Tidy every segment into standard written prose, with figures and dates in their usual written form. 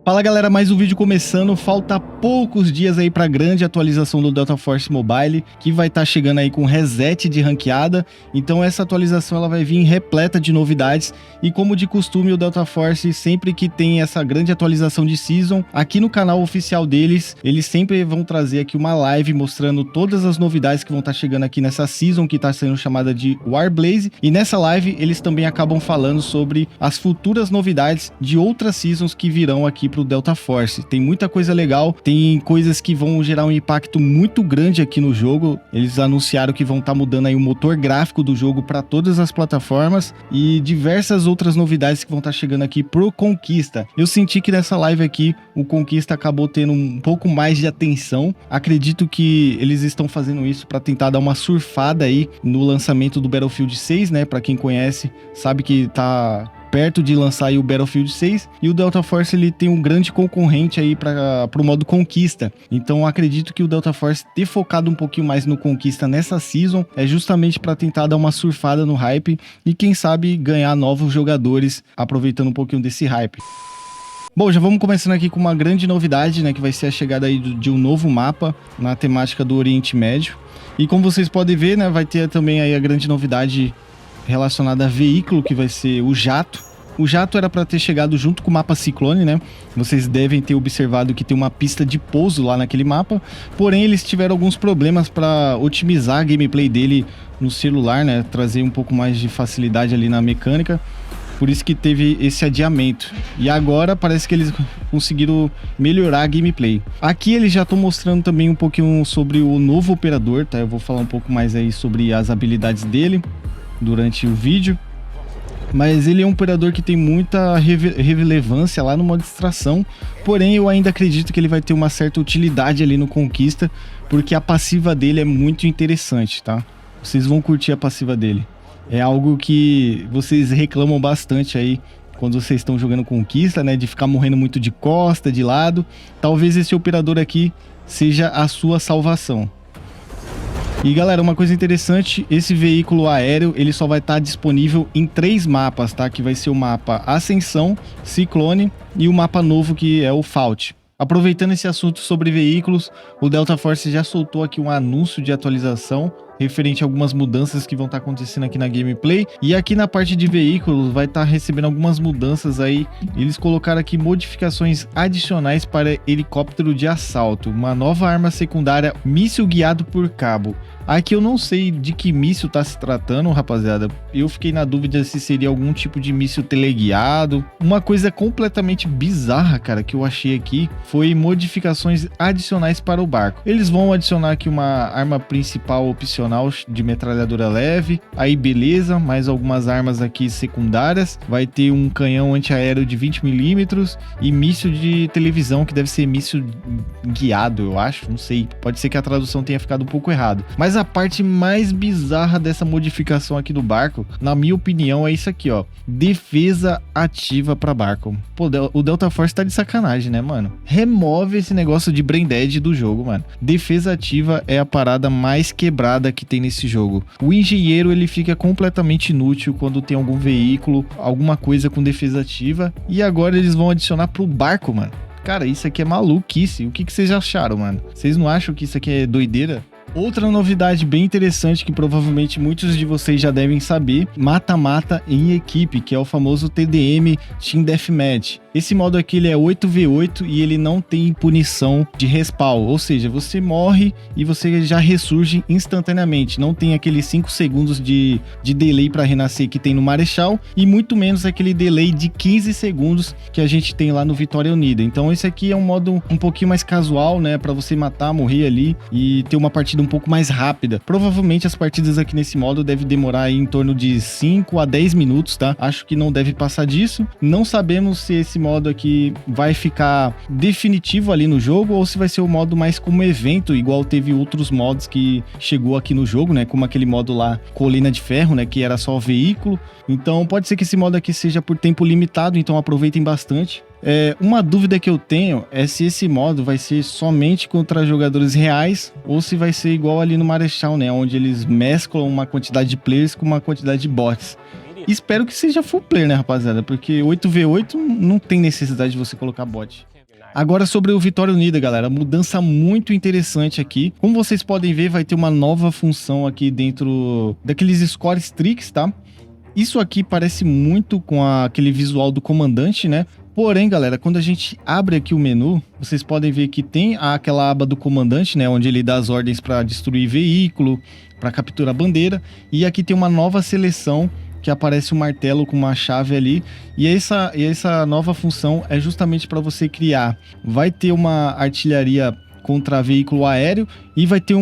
Fala galera, mais um vídeo começando, falta poucos dias aí para a grande atualização do Delta Force Mobile, que vai estar chegando aí com reset de ranqueada. Então essa atualização ela vai vir repleta de novidades e como de costume o Delta Force, sempre que tem essa grande atualização de Season, aqui no canal oficial deles, eles sempre vão trazer aqui uma live mostrando todas as novidades que vão estar chegando aqui nessa Season, que está sendo chamada de Warblaze, e nessa live eles também acabam falando sobre as futuras novidades de outras Seasons que virão aqui pro Delta Force. Tem muita coisa legal, tem coisas que vão gerar um impacto muito grande aqui no jogo. Eles anunciaram que vão estar mudando aí o motor gráfico do jogo para todas as plataformas e diversas outras novidades que vão estar chegando aqui pro Conquista. Eu senti que nessa live aqui o Conquista acabou tendo um pouco mais de atenção. Acredito que eles estão fazendo isso para tentar dar uma surfada aí no lançamento do Battlefield 6, né? Para quem conhece, sabe que tá perto de lançar aí o Battlefield 6, e o Delta Force ele tem um grande concorrente aí para o modo Conquista. Então acredito que o Delta Force ter focado um pouquinho mais no Conquista nessa Season é justamente para tentar dar uma surfada no hype e quem sabe ganhar novos jogadores aproveitando um pouquinho desse hype. Bom, já vamos começando aqui com uma grande novidade, né, que vai ser a chegada aí de um novo mapa na temática do Oriente Médio. E como vocês podem ver, né, vai ter também aí a grande novidade relacionada a veículo, que vai ser o Jato. O Jato era para ter chegado junto com o mapa Ciclone, né? Vocês devem ter observado que tem uma pista de pouso lá naquele mapa, porém eles tiveram alguns problemas para otimizar a gameplay dele no celular, né? Trazer um pouco mais de facilidade ali na mecânica. Por isso que teve esse adiamento. E agora parece que eles conseguiram melhorar a gameplay. Aqui eles já estão mostrando também um pouquinho sobre o novo operador, tá? Eu vou falar um pouco mais aí sobre as habilidades dele durante o vídeo. Mas ele é um operador que tem muita relevância lá no modo extração. Porém, eu ainda acredito que ele vai ter uma certa utilidade ali no Conquista, porque a passiva dele é muito interessante, tá? Vocês vão curtir a passiva dele. É algo que vocês reclamam bastante aí quando vocês estão jogando Conquista, né? De ficar morrendo muito de costa, de lado. Talvez esse operador aqui seja a sua salvação. E galera, uma coisa interessante, esse veículo aéreo, ele só vai estar disponível em 3 mapas, tá? Que vai ser o mapa Ascensão, Ciclone e o mapa novo que é o Fault. Aproveitando esse assunto sobre veículos, o Delta Force já soltou aqui um anúncio de atualização referente a algumas mudanças que vão estar acontecendo aqui na gameplay. E aqui na parte de veículos vai estar recebendo algumas mudanças aí. Eles colocaram aqui modificações adicionais para helicóptero de assalto. Uma nova arma secundária, míssil guiado por cabo. Aqui eu não sei de que míssil está se tratando, rapaziada. Eu fiquei na dúvida se seria algum tipo de míssil teleguiado. Uma coisa completamente bizarra, cara, que eu achei aqui foi modificações adicionais para o barco. Eles vão adicionar aqui uma arma principal opcional de metralhadora leve, aí beleza, mais algumas armas aqui secundárias, vai ter um canhão antiaéreo de 20mm e míssil de televisão, que deve ser míssil guiado, eu acho, não sei, pode ser que a tradução tenha ficado um pouco errado, mas a parte mais bizarra dessa modificação aqui do barco, na minha opinião, é isso aqui, ó, defesa ativa para barco. Pô, o Delta Force tá de sacanagem, né, mano? Remove esse negócio de brain dead do jogo, mano. Defesa ativa é a parada mais quebrada que tem nesse jogo. O engenheiro ele fica completamente inútil quando tem algum veículo, alguma coisa com defesa ativa, e agora eles vão adicionar pro barco, mano. Cara, isso aqui é maluquice. O que vocês acharam, mano? Vocês não acham que isso aqui é doideira? Outra novidade bem interessante que provavelmente muitos de vocês já devem saber, mata-mata em equipe, que é o famoso TDM Team Deathmatch. Esse modo aqui ele é 8v8 e ele não tem punição de respawn, ou seja, você morre e você já ressurge instantaneamente, não tem aqueles 5 segundos de delay para renascer que tem no Marechal e muito menos aquele delay de 15 segundos que a gente tem lá no Vitória Unida. Então esse aqui é um modo um pouquinho mais casual, né, para você matar, morrer ali e ter uma partida um pouco mais rápida. Provavelmente as partidas aqui nesse modo devem demorar aí em torno de 5 a 10 minutos, tá? Acho que não deve passar disso. Não sabemos se esse modo aqui vai ficar definitivo ali no jogo ou se vai ser o modo mais como evento, igual teve outros modos que chegou aqui no jogo, né? Como aquele modo lá, Colina de Ferro, né? Que era só o veículo. Então pode ser que esse modo aqui seja por tempo limitado, então aproveitem bastante. Uma dúvida que eu tenho é se esse modo vai ser somente contra jogadores reais ou se vai ser igual ali no Marechal, né? Onde eles mesclam uma quantidade de players com uma quantidade de bots. Espero que seja full player, né, rapaziada? Porque 8v8 não tem necessidade de você colocar bot. Agora sobre o Vitória Unida, galera, mudança muito interessante aqui. Como vocês podem ver, vai ter uma nova função aqui dentro daqueles score streaks, tá? Isso aqui parece muito com aquele visual do comandante, né? Porém, galera, quando a gente abre aqui o menu, vocês podem ver que tem aquela aba do comandante, né? Onde ele dá as ordens para destruir veículo, para capturar bandeira. E aqui tem uma nova seleção que aparece um martelo com uma chave ali, e essa nova função é justamente para você criar. Vai ter uma artilharia contra veículo aéreo e vai ter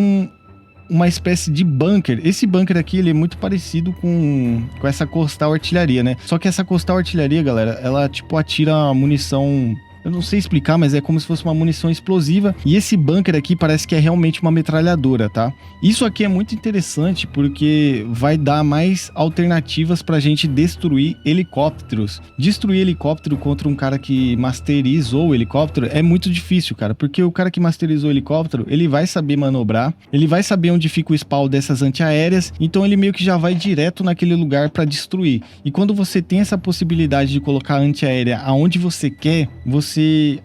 uma espécie de bunker. Esse bunker aqui, ele é muito parecido com essa costal artilharia, né? Só que essa costal artilharia, galera, ela tipo atira munição... Eu não sei explicar, mas é como se fosse uma munição explosiva. E esse bunker aqui parece que é realmente uma metralhadora, tá? Isso aqui é muito interessante porque vai dar mais alternativas pra gente destruir helicópteros. Destruir helicóptero contra um cara que masterizou o helicóptero é muito difícil, cara. Porque o cara que masterizou o helicóptero, ele vai saber manobrar, ele vai saber onde fica o spawn dessas antiaéreas, então ele meio que já vai direto naquele lugar pra destruir. E quando você tem essa possibilidade de colocar a antiaérea aonde você quer, você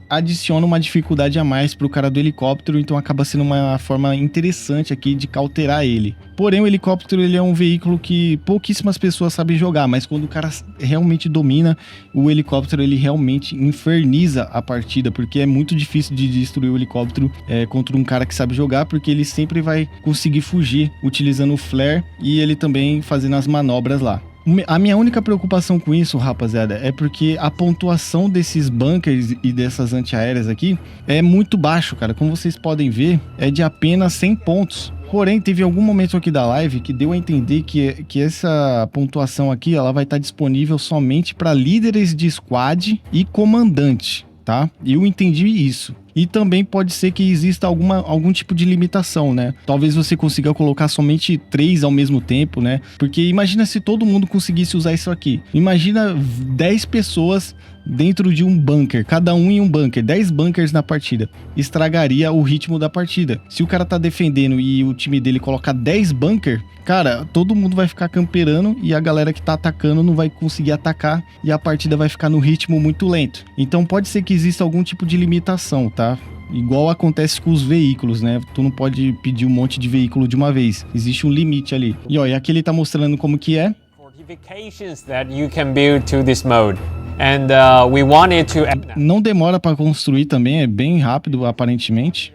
adiciona uma dificuldade a mais para o cara do helicóptero, então acaba sendo uma forma interessante aqui de cauterar ele. Porém, o helicóptero ele é um veículo que pouquíssimas pessoas sabem jogar, mas quando o cara realmente domina, o helicóptero ele realmente inferniza a partida, porque é muito difícil de destruir o helicóptero contra um cara que sabe jogar, porque ele sempre vai conseguir fugir utilizando o flare e ele também fazendo as manobras lá. A minha única preocupação com isso, rapaziada, é porque a pontuação desses bunkers e dessas antiaéreas aqui é muito baixo, cara. Como vocês podem ver, é de apenas 100 pontos. Porém, teve algum momento aqui da live que deu a entender que essa pontuação aqui ela vai estar disponível somente para líderes de squad e comandante, tá? Eu entendi isso. E também pode ser que exista algum tipo de limitação, né? Talvez você consiga colocar somente 3 ao mesmo tempo, né? Porque imagina se todo mundo conseguisse usar isso aqui. Imagina 10 pessoas dentro de um bunker, cada um em um bunker, 10 bunkers na partida. Estragaria o ritmo da partida. Se o cara tá defendendo e o time dele colocar 10 bunker, cara, todo mundo vai ficar camperando e a galera que tá atacando não vai conseguir atacar e a partida vai ficar no ritmo muito lento. Então pode ser que exista algum tipo de limitação, tá? Igual acontece com os veículos, né? Tu não pode pedir um monte de veículo de uma vez. Existe um limite ali. E ó, e aqui ele tá mostrando como que é. Fortifications that you can build to this mode. And we wanted to... Não demora para construir também, é bem rápido aparentemente.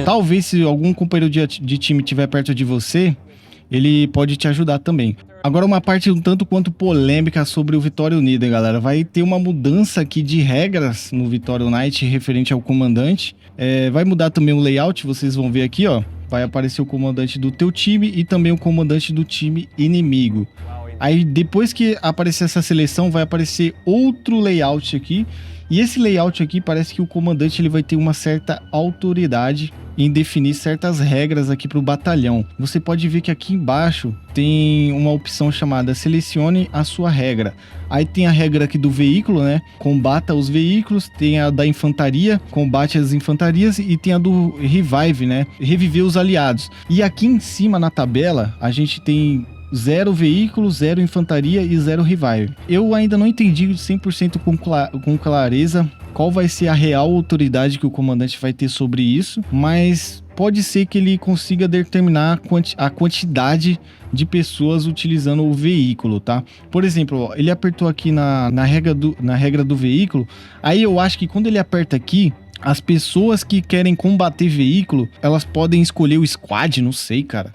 Talvez se algum companheiro de time estiver perto de você, ele pode te ajudar também. Agora uma parte um tanto quanto polêmica sobre o Vitória Unida, galera. Vai ter uma mudança aqui de regras no Vitória Unite referente ao comandante. Vai mudar também o layout, vocês vão ver aqui, ó. Vai aparecer o comandante do teu time e também o comandante do time inimigo. Aí depois que aparecer essa seleção, vai aparecer outro layout aqui. E esse layout aqui parece que o comandante ele vai ter uma certa autoridade em definir certas regras aqui para o batalhão. Você pode ver que aqui embaixo tem uma opção chamada selecione a sua regra. Aí tem a regra aqui do veículo, né? Combata os veículos, tem a da infantaria, combate as infantarias e tem a do revive, né? Reviver os aliados. E aqui em cima na tabela a gente tem 0 veículo, 0 infantaria e 0 revive. Eu ainda não entendi 100% com clareza qual vai ser a real autoridade que o comandante vai ter sobre isso, mas pode ser que ele consiga determinar a quantidade de pessoas utilizando o veículo, tá? Por exemplo, ó, ele apertou aqui na regra do veículo, aí eu acho que quando ele aperta aqui, as pessoas que querem combater veículo, elas podem escolher o squad, não sei, cara.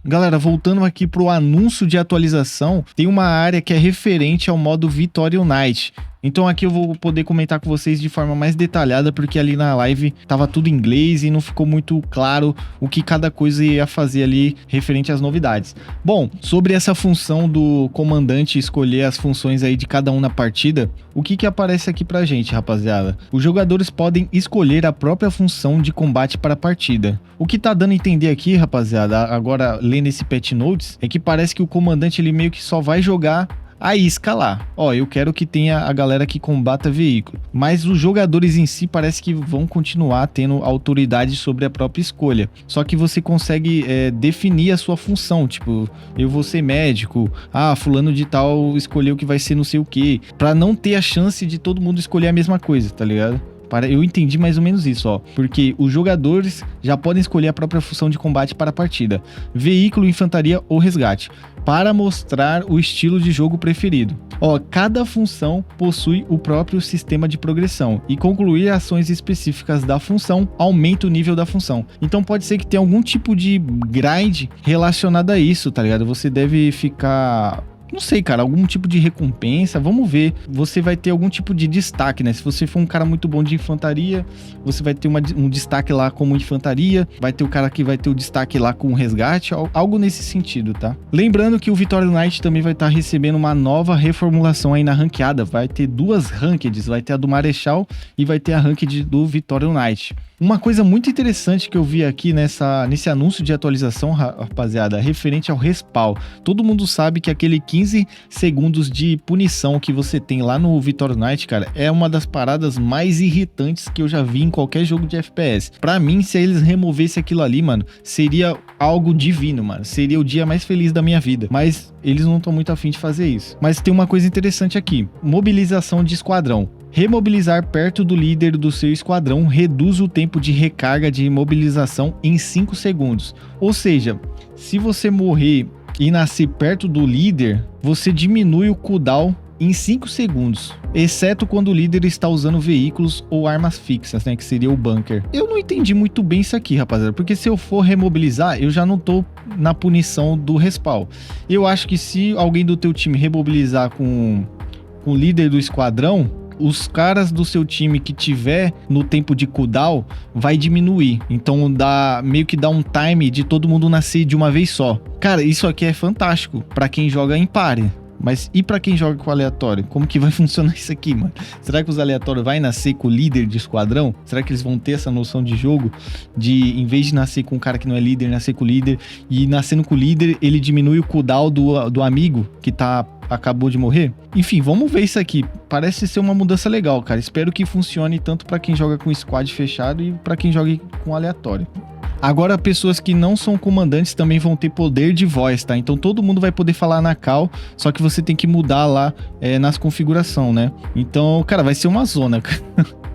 Galera, voltando aqui pro anúncio de atualização, tem uma área que é referente ao modo Vitória Unite. Então aqui eu vou poder comentar com vocês de forma mais detalhada, porque ali na live tava tudo em inglês e não ficou muito claro o que cada coisa ia fazer ali referente às novidades. Bom, sobre essa função do comandante escolher as funções aí de cada um na partida, o que aparece aqui pra gente, rapaziada? Os jogadores podem escolher a própria função de combate para a partida. O que tá dando a entender aqui, rapaziada, agora lendo esse patch notes, é que parece que o comandante ele meio que só vai jogar a isca lá. Ó, eu quero que tenha a galera que combata veículo. Mas os jogadores em si parece que vão continuar tendo autoridade sobre a própria escolha. Só que você consegue definir a sua função. Tipo, eu vou ser médico. Ah, fulano de tal escolheu que vai ser não sei o quê. Pra não ter a chance de todo mundo escolher a mesma coisa, tá ligado? Eu entendi mais ou menos isso, ó. Porque os jogadores já podem escolher a própria função de combate para a partida. Veículo, infantaria ou resgate. Para mostrar o estilo de jogo preferido. Ó, cada função possui o próprio sistema de progressão. E concluir ações específicas da função aumenta o nível da função. Então pode ser que tenha algum tipo de grind relacionado a isso, tá ligado? Você deve ficar... Não sei, cara, algum tipo de recompensa, vamos ver. Você vai ter algum tipo de destaque, né? Se você for um cara muito bom de infantaria, você vai ter um destaque lá como infantaria, vai ter o cara que vai ter o destaque lá com resgate, algo nesse sentido, tá? Lembrando que o Victorious Knight também vai estar recebendo uma nova reformulação aí na ranqueada, vai ter 2 rankeds, vai ter a do Marechal e vai ter a ranked do Victorious Knight. Uma coisa muito interessante que eu vi aqui nesse anúncio de atualização, rapaziada, referente ao respawn. Todo mundo sabe que aquele 15 segundos de punição que você tem lá no Victorious Knight, cara, é uma das paradas mais irritantes que eu já vi em qualquer jogo de FPS. Pra mim, se eles removessem aquilo ali, mano, seria algo divino, mano. Seria o dia mais feliz da minha vida. Mas eles não estão muito afim de fazer isso. Mas tem uma coisa interessante aqui. Mobilização de esquadrão. Remobilizar perto do líder do seu esquadrão reduz o tempo de recarga de imobilização em 5 segundos. Ou seja, se você morrer e nascer perto do líder, você diminui o cooldown em 5 segundos, exceto quando o líder está usando veículos ou armas fixas, né, que seria o bunker. Eu não entendi muito bem isso aqui, rapaziada, porque se eu for remobilizar, eu já não tô na punição do respawn. Eu acho que se alguém do teu time remobilizar com o líder do esquadrão, os caras do seu time que tiver no tempo de cooldown vai diminuir. Então meio que dá um time de todo mundo nascer de uma vez só. Cara, isso aqui é fantástico pra quem joga em party. Mas e pra quem joga com aleatório? Como que vai funcionar isso aqui, mano? Será que os aleatórios vai nascer com o líder de esquadrão? Será que eles vão ter essa noção de jogo? De, em vez de nascer com um cara que não é líder, nascer com o líder. E nascendo com o líder, ele diminui o cooldown do amigo que acabou de morrer? Enfim, vamos ver isso aqui. Parece ser uma mudança legal, cara. Espero que funcione tanto pra quem joga com squad fechado e pra quem joga com aleatório. Agora, pessoas que não são comandantes também vão ter poder de voz, tá? Então todo mundo vai poder falar na call, só que você tem que mudar lá nas configurações, né? Então, cara, vai ser uma zona, cara.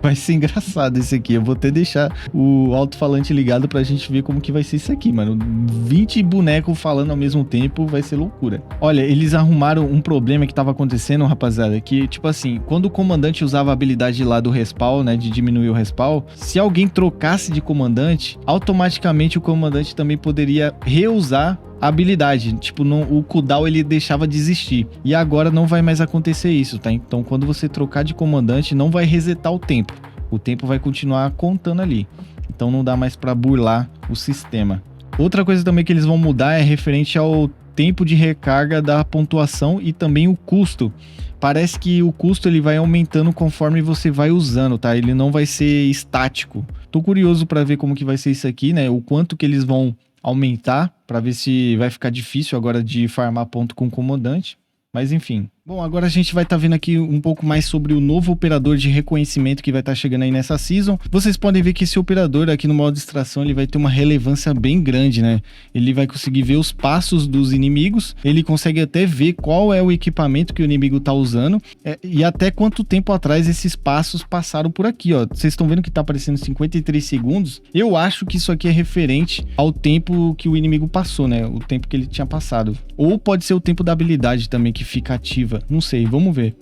Vai ser engraçado esse aqui. Eu vou até deixar o alto-falante ligado pra gente ver como que vai ser isso aqui, mano. 20 bonecos falando ao mesmo tempo vai ser loucura. Olha, eles arrumaram um problema que tava acontecendo, rapaziada, que, tipo assim, quando o comandante usava a habilidade lá do respawn, né, de diminuir o respawn, se alguém trocasse de comandante, automaticamente o comandante também poderia reusar a habilidade, tipo, o cooldown ele deixava de existir. E agora não vai mais acontecer isso, tá? Então quando você trocar de comandante, não vai resetar o tempo. O tempo vai continuar contando ali. Então não dá mais pra burlar o sistema. Outra coisa também que eles vão mudar é referente ao tempo de recarga da pontuação e também o custo. Parece que o custo ele vai aumentando conforme você vai usando, tá? Ele não vai ser estático. Tô curioso pra ver como que vai ser isso aqui, né? O quanto que eles vão aumentar, para ver se vai ficar difícil agora de farmar ponto com comandante, mas enfim. Bom, agora a gente vai estar vendo aqui um pouco mais sobre o novo operador de reconhecimento que vai estar chegando aí nessa season. Vocês podem ver que esse operador aqui no modo distração, ele vai ter uma relevância bem grande, né? Ele vai conseguir ver os passos dos inimigos, ele consegue até ver qual é o equipamento que o inimigo tá usando e até quanto tempo atrás esses passos passaram por aqui, ó. Vocês estão vendo que tá aparecendo 53 segundos? Eu acho que isso aqui é referente ao tempo que o inimigo passou, né? O tempo que ele tinha passado. Ou pode ser o tempo da habilidade também que fica ativa. Não sei, vamos ver.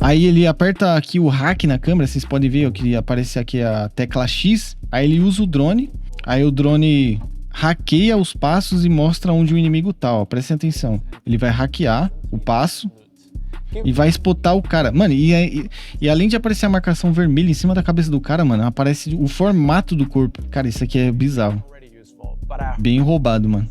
Aí ele aperta aqui o hack na câmera, vocês podem ver que aparece aqui a tecla X. Aí ele usa o drone, aí o drone hackeia os passos e mostra onde o inimigo tá, ó. Prestem atenção. Ele vai hackear o passo e vai spotar o cara. Mano, e além de aparecer a marcação vermelha em cima da cabeça do cara, mano, aparece o formato do corpo. Cara, isso aqui é bizarro. Bem roubado, mano.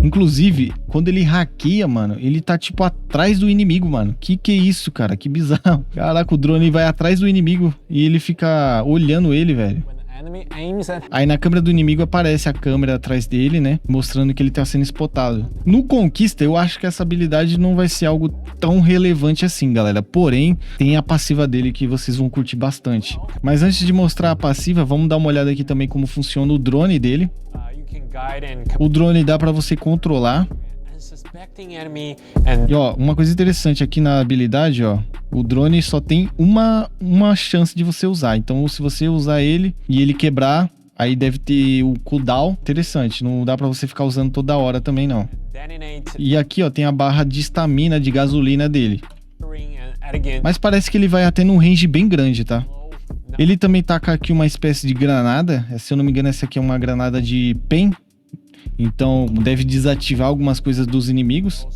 Inclusive, quando ele hackeia, mano, ele tá tipo atrás do inimigo, mano. Que é isso, cara? Que bizarro. Caraca, o drone vai atrás do inimigo e ele fica olhando ele, velho. enemy aims at Aí na câmera do inimigo aparece a câmera atrás dele, né? Mostrando que ele tá sendo spotado. No Conquista, eu acho que essa habilidade não vai ser algo tão relevante assim, galera. Porém, tem a passiva dele que vocês vão curtir bastante. Mas antes de mostrar a passiva, vamos dar uma olhada aqui também como funciona o drone dele. you can guide and O drone dá pra você controlar. suspecting enemy and E ó, uma coisa interessante aqui na habilidade, ó, o drone só tem uma chance de você usar. Então, se você usar ele e ele quebrar, aí deve ter o cooldown. Interessante, não dá pra você ficar usando toda hora também não. detonate E aqui, ó, tem a barra de estamina de gasolina dele. and again. Mas parece que ele vai até num range bem grande, tá? Ele também taca aqui uma espécie de granada. Se eu não me engano, essa aqui é uma granada de PEN. Então deve desativar algumas coisas dos inimigos,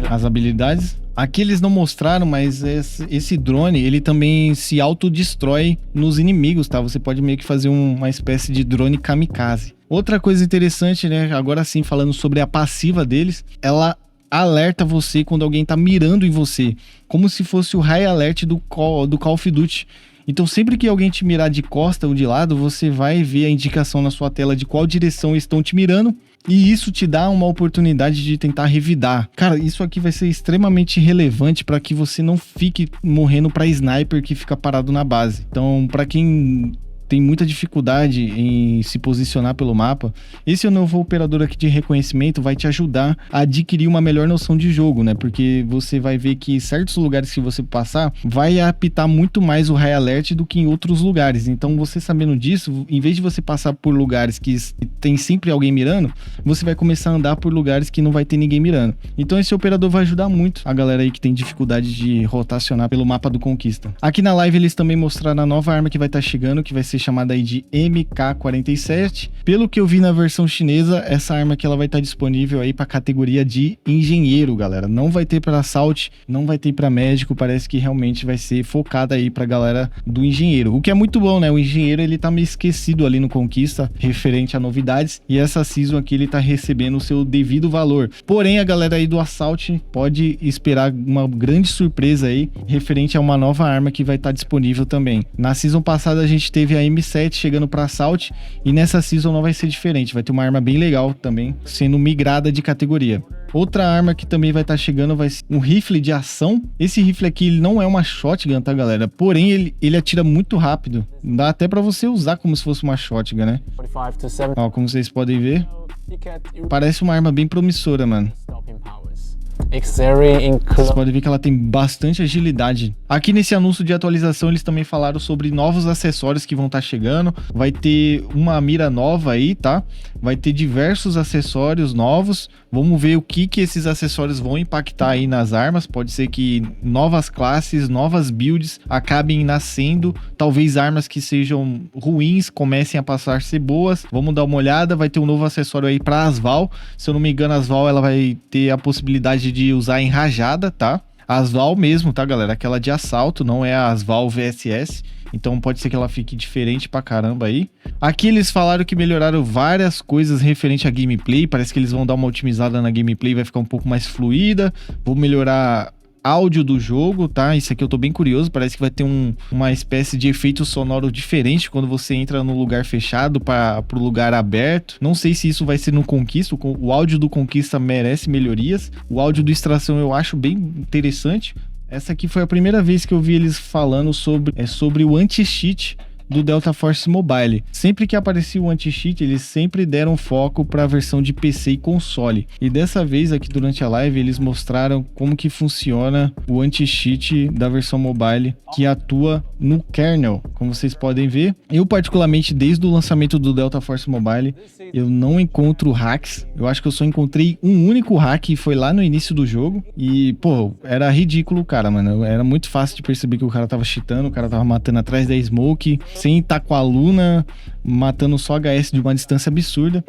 as habilidades. Aqui eles não mostraram, mas esse drone, ele também se autodestrói nos inimigos, tá? Você pode meio que fazer uma espécie de drone kamikaze. Outra coisa interessante, né? Agora sim, falando sobre a passiva deles, ela alerta você quando alguém tá mirando em você, como se fosse o High Alert do Call of Duty. Então sempre que alguém te mirar de costa ou de lado, você vai ver a indicação na sua tela de qual direção estão te mirando. E isso te dá uma oportunidade de tentar revidar. Cara, isso aqui vai ser extremamente relevante para que você não fique morrendo para sniper que fica parado na base. Então, para quem tem muita dificuldade em se posicionar pelo mapa, esse novo operador aqui de reconhecimento vai te ajudar a adquirir uma melhor noção de jogo, né? Porque você vai ver que em certos lugares que você passar, vai apitar muito mais o High Alert do que em outros lugares. Então, você sabendo disso, em vez de você passar por lugares que tem sempre alguém mirando, você vai começar a andar por lugares que não vai ter ninguém mirando. Então, esse operador vai ajudar muito a galera aí que tem dificuldade de rotacionar pelo mapa do Conquista. Aqui na live, eles também mostraram a nova arma que vai estar chegando, que vai ser chamada aí de MK47. Pelo que eu vi na versão chinesa, essa arma aqui ela vai estar disponível aí para categoria de engenheiro, galera. Não vai ter para assault, não vai ter para médico, parece que realmente vai ser focada aí para galera do engenheiro. O que é muito bom, né? O engenheiro ele tá meio esquecido ali no Conquista, referente a novidades, e essa season aqui ele tá recebendo o seu devido valor. Porém, a galera aí do assault pode esperar uma grande surpresa aí, referente a uma nova arma que vai estar disponível também. Na season passada a gente teve a M7 chegando para assault, e nessa season não vai ser diferente, vai ter uma arma bem legal também, sendo migrada de categoria. Outra arma que também vai estar chegando vai ser um rifle de ação. Esse rifle aqui ele não é uma shotgun, tá galera? Porém ele atira muito rápido, dá até para você usar como se fosse uma shotgun, né? 45 to 70 Ó, como vocês podem ver, ticket parece uma arma bem promissora, mano. stopping powers. X-ray Vocês podem ver que ela tem bastante agilidade. Aqui nesse anúncio de atualização, eles também falaram sobre novos acessórios que vão estar chegando. Vai ter uma mira nova aí, tá? Vai ter diversos acessórios novos. Vamos ver o que esses acessórios vão impactar aí nas armas. Pode ser que novas classes, novas builds acabem nascendo. Talvez armas que sejam ruins comecem a passar a ser boas. Vamos dar uma olhada. Vai ter um novo acessório aí para Asval. Se eu não me engano, a Asval ela vai ter a possibilidade de usar em rajada, tá? A Asval mesmo, tá, galera? Aquela de assalto, não é a Asval VSS. Então pode ser que ela fique diferente pra caramba aí. Aqui eles falaram que melhoraram várias coisas referente à gameplay. Parece que eles vão dar uma otimizada na gameplay, vai ficar um pouco mais fluida. Vou melhorar áudio do jogo, tá? Isso aqui eu tô bem curioso. Parece que vai ter uma espécie de efeito sonoro diferente quando você entra no lugar fechado para pro lugar aberto. Não sei se isso vai ser no Conquista. O áudio do Conquista merece melhorias. O áudio do Extração eu acho bem interessante. Essa aqui foi a primeira vez que eu vi eles falando sobre o anti-cheat do Delta Force Mobile. Sempre que aparecia o anti-cheat, eles sempre deram foco para a versão de PC e console. E dessa vez aqui durante a live, eles mostraram como que funciona o anti-cheat da versão mobile que atua no kernel. Como vocês podem ver, eu particularmente desde o lançamento do Delta Force Mobile, eu não encontro hacks. Eu acho que eu só encontrei um único hack e foi lá no início do jogo. E, pô, era ridículo, cara, mano. Era muito fácil de perceber que o cara tava cheatando, o cara tava matando atrás da smoke, sem estar com a Luna, matando só HS de uma distância absurda.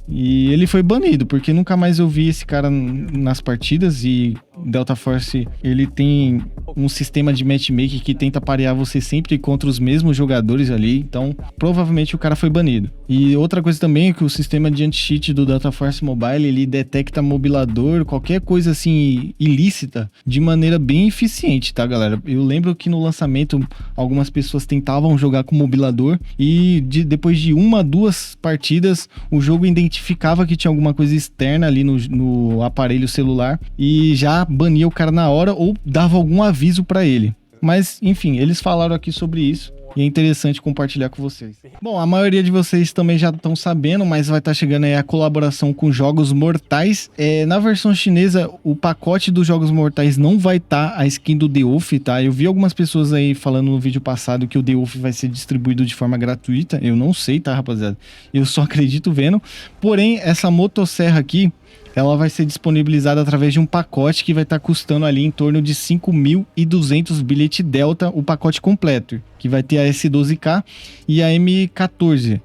E ele foi banido, porque nunca mais eu vi esse cara nas partidas. E Delta Force, ele tem um sistema de matchmaking que tenta parear você sempre contra os mesmos jogadores ali. Então, provavelmente o cara foi banido. E outra coisa também é que o sistema de anti-cheat do Delta Force Mobile, ele detecta mobilador, qualquer coisa assim ilícita, de maneira bem eficiente, tá, galera? Eu lembro que no lançamento algumas pessoas tentavam jogar com mobilador e depois de 1 a 2 partidas o jogo identificava que tinha alguma coisa externa ali no aparelho celular e já bania o cara na hora ou dava algum aviso pra ele. Mas, enfim, eles falaram aqui sobre isso e é interessante compartilhar com vocês. Bom, a maioria de vocês também já estão sabendo, mas vai estar chegando aí a colaboração com Jogos Mortais. Na versão chinesa, o pacote dos Jogos Mortais não vai estar a skin do The Wolf, tá? Eu vi algumas pessoas aí falando no vídeo passado que o The Wolf vai ser distribuído de forma gratuita. Eu não sei, tá, rapaziada? Eu só acredito vendo. Porém, essa motosserra aqui, ela vai ser disponibilizada através de um pacote que vai estar custando ali em torno de 5.200 bilhete Delta, o pacote completo, que vai ter a S12K e a M14.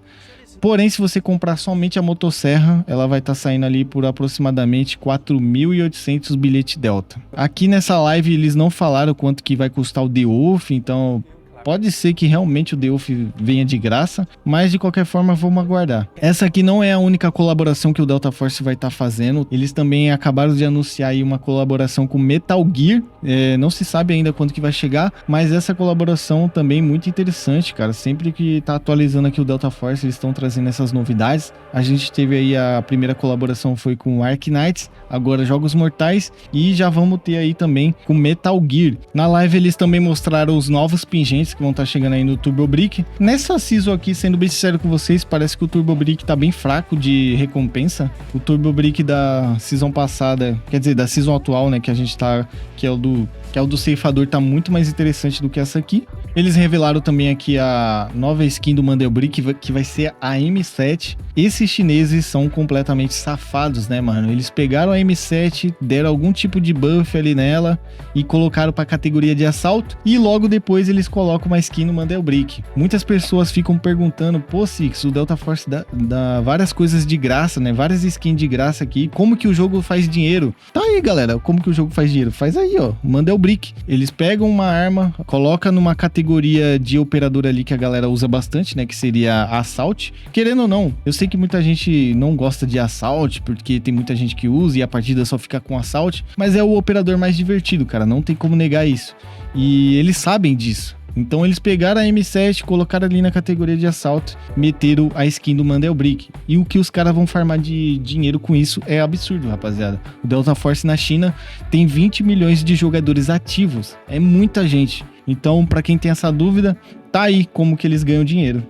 Porém, se você comprar somente a motosserra, ela vai estar saindo ali por aproximadamente 4.800 bilhete Delta. Aqui nessa live eles não falaram quanto que vai custar o The Wolf, então pode ser que realmente o The Wolf venha de graça, mas de qualquer forma vamos aguardar. Essa aqui não é a única colaboração que o Delta Force vai estar fazendo. Eles também acabaram de anunciar aí uma colaboração com Metal Gear. Não se sabe ainda quando que vai chegar, mas essa colaboração também muito interessante, cara. Sempre que tá atualizando aqui o Delta Force, eles estão trazendo essas novidades. A gente teve aí a primeira colaboração foi com Arknights, agora Jogos Mortais, e já vamos ter aí também com Metal Gear. Na live eles também mostraram os novos pingentes que vão estar chegando aí no Turbo Brick. Nessa season aqui, sendo bem sincero com vocês, parece que o Turbo Brick tá bem fraco de recompensa. O Turbo Brick da season passada, quer dizer, da season atual, né, que a gente tá, que é o do ceifador, tá muito mais interessante do que essa aqui. Eles revelaram também aqui a nova skin do Mandelbrick, que vai ser a M7. Esses chineses são completamente safados, né, mano? Eles pegaram a M7, deram algum tipo de buff ali nela e colocaram pra categoria de assalto. E logo depois eles colocam uma skin no Mandelbrick. Muitas pessoas ficam perguntando, pô, Six, o Delta Force dá várias coisas de graça, né? Várias skins de graça aqui. Como que o jogo faz dinheiro? Tá aí, galera. Como que o jogo faz dinheiro? Faz aí, ó. Mandelbrick. Eles pegam uma arma, colocam numa categoria de operador ali que a galera usa bastante, né? Que seria Assault. Querendo ou não, eu sei que muita gente não gosta de Assault, porque tem muita gente que usa e a partida só fica com Assault, mas é o operador mais divertido, cara. Não tem como negar isso. E eles sabem disso. Então eles pegaram a M7, colocaram ali na categoria de assalto, meteram a skin do Mandelbrick. E o que os caras vão farmar de dinheiro com isso é absurdo, rapaziada. O Delta Force na China tem 20 milhões de jogadores ativos. É muita gente. Então, pra quem tem essa dúvida, tá aí como que eles ganham dinheiro.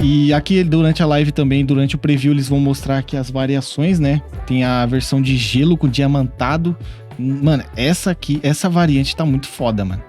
E aqui durante a live também, durante o preview, eles vão mostrar aqui as variações, né? Tem a versão de gelo com diamantado. Mano, essa variante tá muito foda, mano.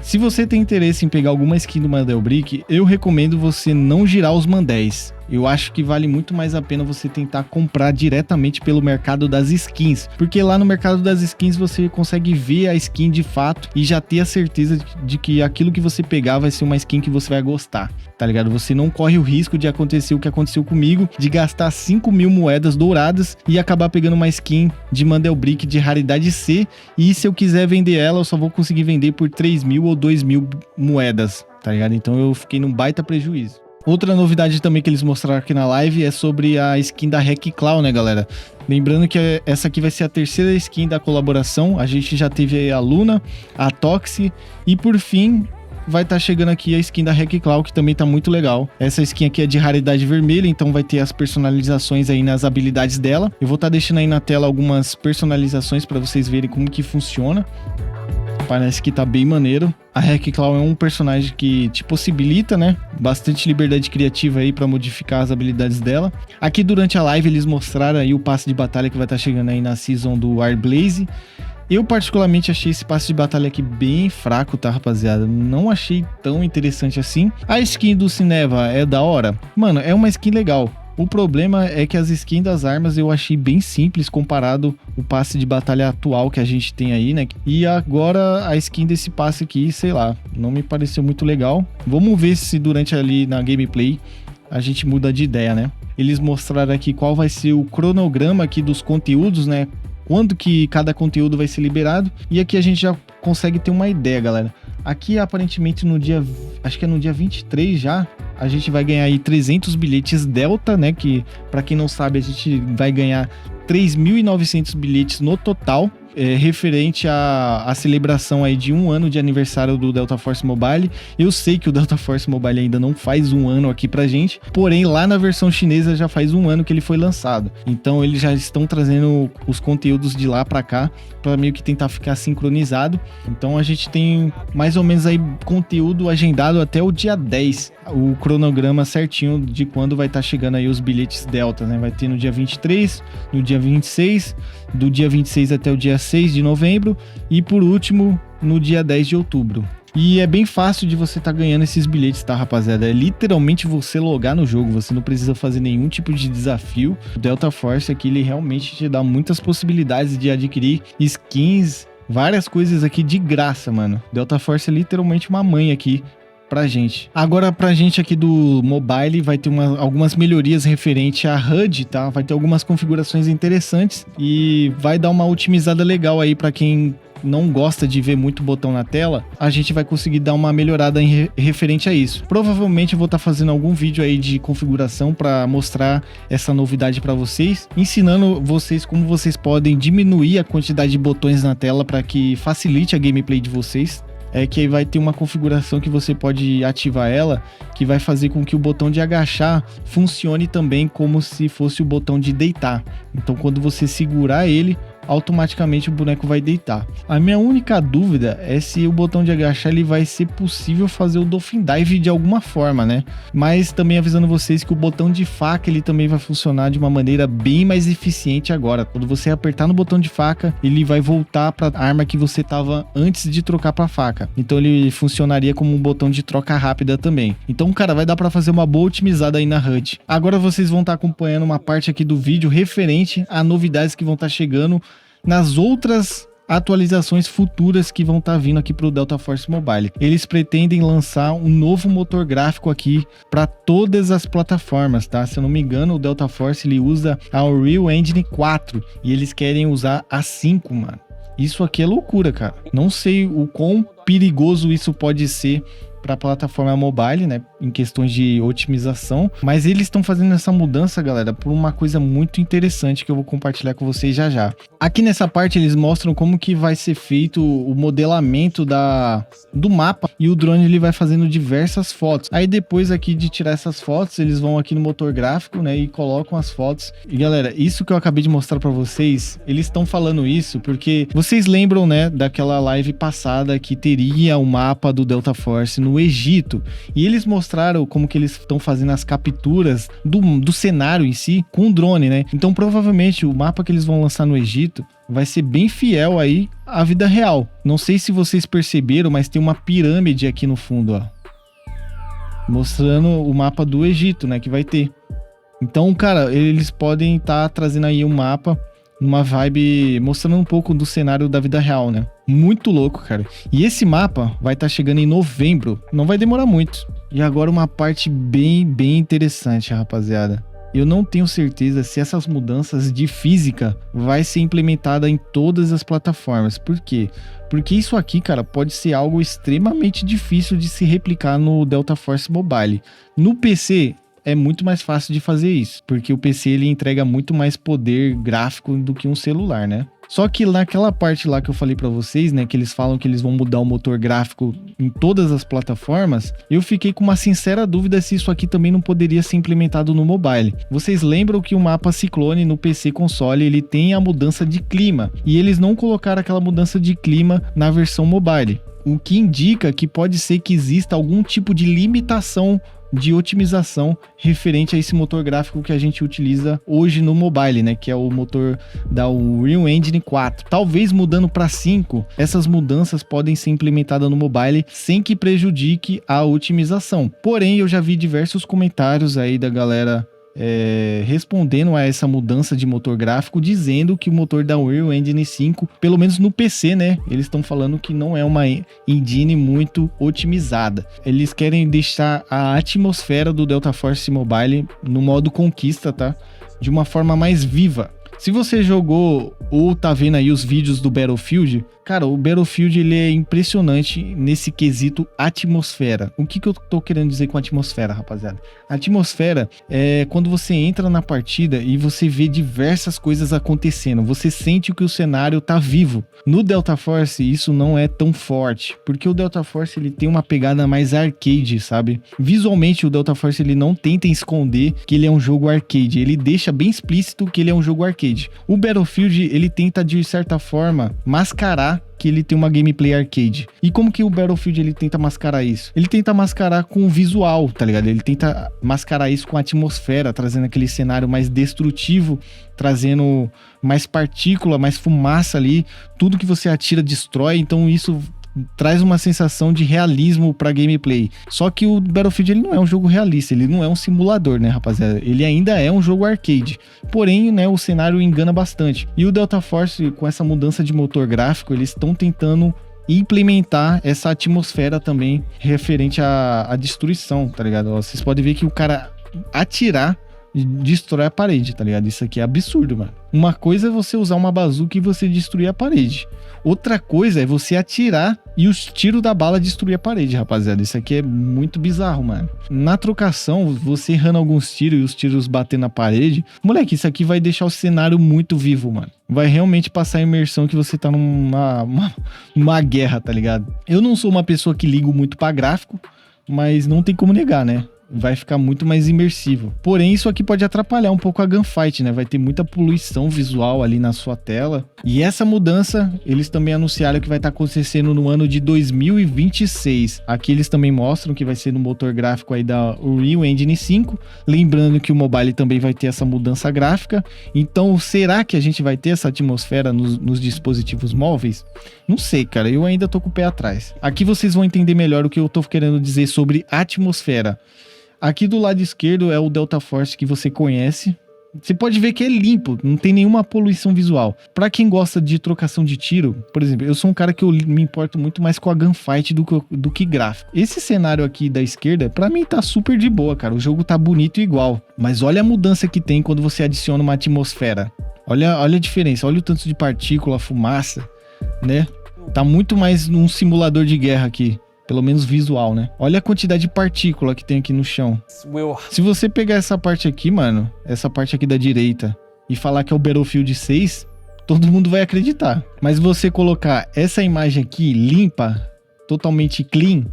Se você tem interesse em pegar alguma skin do Mandelbrick, eu recomendo você não girar os Mandéis. Eu acho que vale muito mais a pena você tentar comprar diretamente pelo mercado das skins. Porque lá no mercado das skins você consegue ver a skin de fato e já ter a certeza de que aquilo que você pegar vai ser uma skin que você vai gostar, tá ligado? Você não corre o risco de acontecer o que aconteceu comigo, de gastar 5.000 moedas douradas e acabar pegando uma skin de Mandelbrick de raridade C. E se eu quiser vender ela, eu só vou conseguir vender por 3.000 ou 2.000 moedas, tá ligado? Então eu fiquei num baita prejuízo. Outra novidade também que eles mostraram aqui na live é sobre a skin da Hack Claw, né, galera? Lembrando que essa aqui vai ser a terceira skin da colaboração. A gente já teve a Luna, a Toxi e por fim vai estar chegando aqui a skin da Hack Claw, que também tá muito legal. Essa skin aqui é de raridade vermelha, então vai ter as personalizações aí nas habilidades dela. Eu vou estar deixando aí na tela algumas personalizações para vocês verem como que funciona. Parece que tá bem maneiro. A Hack Claw é um personagem que te possibilita, né, bastante liberdade criativa aí pra modificar as habilidades dela. Aqui durante a live eles mostraram aí o passe de batalha que vai estar chegando aí na season do Arblaze. Eu particularmente achei esse passe de batalha aqui bem fraco, tá, rapaziada? Não achei tão interessante assim. A skin do Cineva é da hora? Mano, é uma skin legal. O problema é que as skins das armas eu achei bem simples comparado o passe de batalha atual que a gente tem aí, né? E agora a skin desse passe aqui, sei lá, não me pareceu muito legal. Vamos ver se durante ali na gameplay a gente muda de ideia, né? Eles mostraram aqui qual vai ser o cronograma aqui dos conteúdos, né? Quando que cada conteúdo vai ser liberado. E aqui a gente já consegue ter uma ideia, galera. Aqui, aparentemente, no dia... Acho que é no dia 23 já. A gente vai ganhar aí 300 bilhetes Delta, né? Que, pra quem não sabe, a gente vai ganhar 3.900 bilhetes no total. Referente à celebração aí de 1 ano de aniversário do Delta Force Mobile. Eu sei que o Delta Force Mobile ainda não faz 1 ano aqui pra gente, porém lá na versão chinesa já faz 1 ano que ele foi lançado. Então eles já estão trazendo os conteúdos de lá pra cá, pra meio que tentar ficar sincronizado. Então a gente tem mais ou menos aí conteúdo agendado até o dia 10, o cronograma certinho de quando vai estar chegando aí os bilhetes Delta, né? Vai ter no dia 23, no dia 26, do dia 26 até o dia 6 de novembro e por último no dia 10 de outubro. E é bem fácil de você estar ganhando esses bilhetes, tá, rapaziada? É literalmente você logar no jogo, você não precisa fazer nenhum tipo de desafio. O Delta Force aqui, ele realmente te dá muitas possibilidades de adquirir skins, várias coisas aqui de graça, mano. Delta Force é literalmente uma mãe aqui pra gente. Agora, pra gente aqui do mobile, vai ter algumas melhorias referente à HUD, tá? Vai ter algumas configurações interessantes e vai dar uma otimizada legal aí pra quem não gosta de ver muito botão na tela. A gente vai conseguir dar uma melhorada referente a isso. Provavelmente eu vou estar fazendo algum vídeo aí de configuração para mostrar essa novidade para vocês, ensinando vocês como vocês podem diminuir a quantidade de botões na tela para que facilite a gameplay de vocês. É que aí vai ter uma configuração que você pode ativar ela, que vai fazer com que o botão de agachar funcione também como se fosse o botão de deitar. Então quando você segurar ele, automaticamente o boneco vai deitar. A minha única dúvida é se o botão de agachar ele vai ser possível fazer o Dolphin Dive de alguma forma, né? Mas também avisando vocês que o botão de faca ele também vai funcionar de uma maneira bem mais eficiente agora. Quando você apertar no botão de faca, ele vai voltar para a arma que você tava antes de trocar para faca. Então ele funcionaria como um botão de troca rápida também. Então, cara, vai dar para fazer uma boa otimizada aí na HUD. Agora vocês vão estar acompanhando uma parte aqui do vídeo referente a novidades que vão estar chegando nas outras atualizações futuras que vão estar vindo aqui para o Delta Force Mobile. Eles pretendem lançar um novo motor gráfico aqui para todas as plataformas, tá? Se eu não me engano, o Delta Force ele usa a Unreal Engine 4 e eles querem usar a 5, mano. Isso aqui é loucura, cara. Não sei o quão perigoso isso pode ser para a plataforma mobile, né, em questões de otimização, mas eles estão fazendo essa mudança, galera, por uma coisa muito interessante que eu vou compartilhar com vocês já já. Aqui nessa parte eles mostram como que vai ser feito o modelamento do mapa e o drone ele vai fazendo diversas fotos. Aí depois aqui de tirar essas fotos, eles vão aqui no motor gráfico, né, e colocam as fotos. E galera, isso que eu acabei de mostrar para vocês, eles estão falando isso porque vocês lembram, né, daquela live passada que teria o mapa do Delta Force no Egito, e eles mostraram como que eles estão fazendo as capturas do cenário em si com o drone, né? Então provavelmente o mapa que eles vão lançar no Egito vai ser bem fiel aí à vida real. Não sei se vocês perceberam, mas tem uma pirâmide aqui no fundo, ó, mostrando o mapa do Egito, né, que vai ter. Então, cara, eles podem estar trazendo aí um mapa numa vibe mostrando um pouco do cenário da vida real, né? Muito louco, cara. E esse mapa vai estar chegando em novembro. Não vai demorar muito. E agora uma parte bem interessante, rapaziada. Eu não tenho certeza se essas mudanças de física vai ser implementada em todas as plataformas. Por quê? Porque isso aqui, cara, pode ser algo extremamente difícil de se replicar no Delta Force Mobile. No PC é muito mais fácil de fazer isso, porque o PC ele entrega muito mais poder gráfico do que um celular, né? Só que naquela parte lá que eu falei pra vocês, né, que eles falam que eles vão mudar o motor gráfico em todas as plataformas, eu fiquei com uma sincera dúvida se isso aqui também não poderia ser implementado no mobile. Vocês lembram que o mapa Cyclone no PC console, ele tem a mudança de clima, e eles não colocaram aquela mudança de clima na versão mobile, o que indica que pode ser que exista algum tipo de limitação de otimização referente a esse motor gráfico que a gente utiliza hoje no mobile, né, que é o motor da Unreal Engine 4. Talvez mudando para 5, essas mudanças podem ser implementadas no mobile sem que prejudique a otimização. Porém, eu já vi diversos comentários aí da galera respondendo a essa mudança de motor gráfico, dizendo que o motor da Unreal Engine 5, pelo menos no PC, né, eles estão falando que não é uma engine muito otimizada. Eles querem deixar a atmosfera do Delta Force Mobile no modo conquista, tá? De uma forma mais viva. Se você jogou ou tá vendo aí os vídeos do Battlefield, cara, o Battlefield ele é impressionante nesse quesito atmosfera. O que eu tô querendo dizer com atmosfera, rapaziada? A atmosfera é quando você entra na partida e você vê diversas coisas acontecendo. Você sente que o cenário tá vivo. No Delta Force isso não é tão forte, porque o Delta Force ele tem uma pegada mais arcade, sabe? Visualmente o Delta Force ele não tenta esconder que ele é um jogo arcade, ele deixa bem explícito que ele é um jogo arcade. O Battlefield ele tenta de certa forma mascarar que ele tem uma gameplay arcade. E como que o Battlefield ele tenta mascarar isso? Ele tenta mascarar com o visual, tá ligado? Ele tenta mascarar isso com a atmosfera, trazendo aquele cenário mais destrutivo, trazendo mais partícula, mais fumaça ali, tudo que você atira destrói, então isso traz uma sensação de realismo pra gameplay. Só que o Battlefield ele não é um jogo realista, ele não é um simulador, né, rapaziada? Ele ainda é um jogo arcade. Porém, né, o cenário engana bastante. E o Delta Force, com essa mudança de motor gráfico, eles estão tentando implementar essa atmosfera também referente à destruição, tá ligado? Vocês podem ver que o cara atirar destrói a parede, tá ligado? Isso aqui é absurdo, mano. Uma coisa é você usar uma bazuca e você destruir a parede. Outra coisa é você atirar e os tiros da bala destruir a parede, rapaziada. Isso aqui é muito bizarro, mano. Na trocação, você errando alguns tiros e os tiros batendo na parede, moleque, isso aqui vai deixar o cenário muito vivo, mano. Vai realmente passar a imersão que você tá numa guerra, tá ligado? Eu não sou uma pessoa que ligo muito pra gráfico, mas não tem como negar, né? Vai ficar muito mais imersivo. Porém, isso aqui pode atrapalhar um pouco a gunfight, né? Vai ter muita poluição visual ali na sua tela. E essa mudança, eles também anunciaram que vai estar acontecendo no ano de 2026. Aqui eles também mostram que vai ser no motor gráfico aí da Unreal Engine 5. Lembrando que o mobile também vai ter essa mudança gráfica. Então, será que a gente vai ter essa atmosfera nos dispositivos móveis? Não sei, cara. Eu ainda tô com o pé atrás. Aqui vocês vão entender melhor o que eu tô querendo dizer sobre atmosfera. Aqui do lado esquerdo é o Delta Force que você conhece. Você pode ver que é limpo, não tem nenhuma poluição visual. Pra quem gosta de trocação de tiro, por exemplo, eu sou um cara que eu me importo muito mais com a gunfight do que gráfico. Esse cenário aqui da esquerda, pra mim tá super de boa, cara. O jogo tá bonito igual. Mas olha a mudança que tem quando você adiciona uma atmosfera. Olha a diferença, olha o tanto de partícula, fumaça, né? Tá muito mais num simulador de guerra aqui. Pelo menos visual, né? Olha a quantidade de partícula que tem aqui no chão. Se você pegar essa parte aqui, mano, essa parte aqui da direita, e falar que é o Battlefield 6, todo mundo vai acreditar. Mas você colocar essa imagem aqui, limpa, totalmente clean,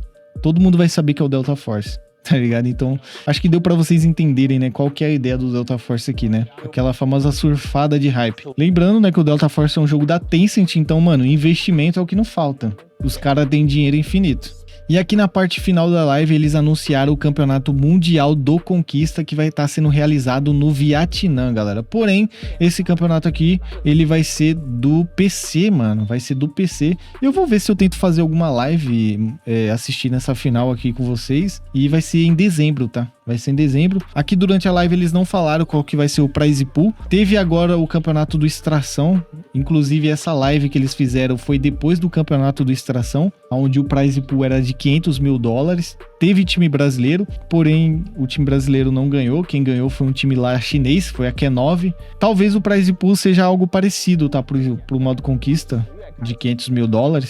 todo mundo vai saber que é o Delta Force. Tá ligado? Então, acho que deu pra vocês entenderem, né, qual que é a ideia do Delta Force aqui, né? Aquela famosa surfada de hype. Lembrando, né, que o Delta Force é um jogo da Tencent, então, mano, investimento é o que não falta. Os caras têm dinheiro infinito. E aqui na parte final da live, eles anunciaram o Campeonato Mundial do Conquista, que vai estar sendo realizado no Vietnã, galera. Porém, esse campeonato aqui, ele vai ser do PC, mano. Vai ser do PC. Eu vou ver se eu tento fazer alguma live, assistir nessa final aqui com vocês. E vai ser em dezembro, tá? Vai ser em dezembro. Aqui durante a live eles não falaram qual que vai ser o prize pool. Teve agora o campeonato do Extração. Inclusive essa live que eles fizeram foi depois do campeonato do Extração, onde o prize pool era de $500 mil. Teve time brasileiro, porém o time brasileiro não ganhou. Quem ganhou foi um time lá chinês, foi a Q9. Talvez o prize pool seja algo parecido, tá? Pro modo conquista de $500 mil.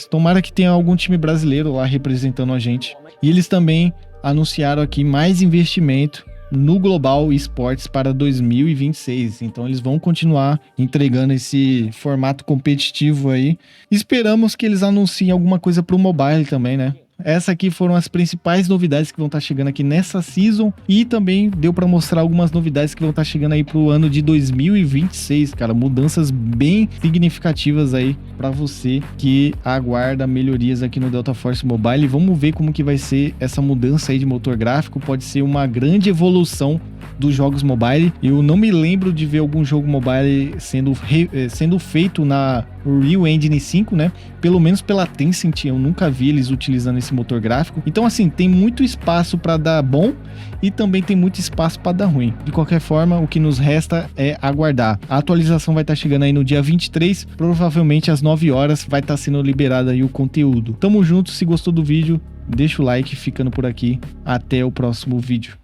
Tomara que tenha algum time brasileiro lá representando a gente. E eles também anunciaram aqui mais investimento no Global Esports para 2026. Então eles vão continuar entregando esse formato competitivo aí. Esperamos que eles anunciem alguma coisa para o mobile também, né? Essas aqui foram as principais novidades que vão estar chegando aqui nessa season. E também deu para mostrar algumas novidades que vão estar chegando aí pro ano de 2026, cara. Mudanças bem significativas aí para você que aguarda melhorias aqui no Delta Force Mobile. E vamos ver como que vai ser essa mudança aí de motor gráfico. Pode ser uma grande evolução dos jogos mobile. Eu não me lembro de ver algum jogo mobile sendo feito na Unreal Engine 5, né? Pelo menos pela Tencent, eu nunca vi eles utilizando esse motor gráfico. Então assim, tem muito espaço para dar bom e também tem muito espaço para dar ruim. De qualquer forma, o que nos resta é aguardar. A atualização vai estar chegando aí no dia 23, provavelmente às 9 horas vai estar sendo liberado aí o conteúdo. Tamo junto, se gostou do vídeo, deixa o like, ficando por aqui. Até o próximo vídeo.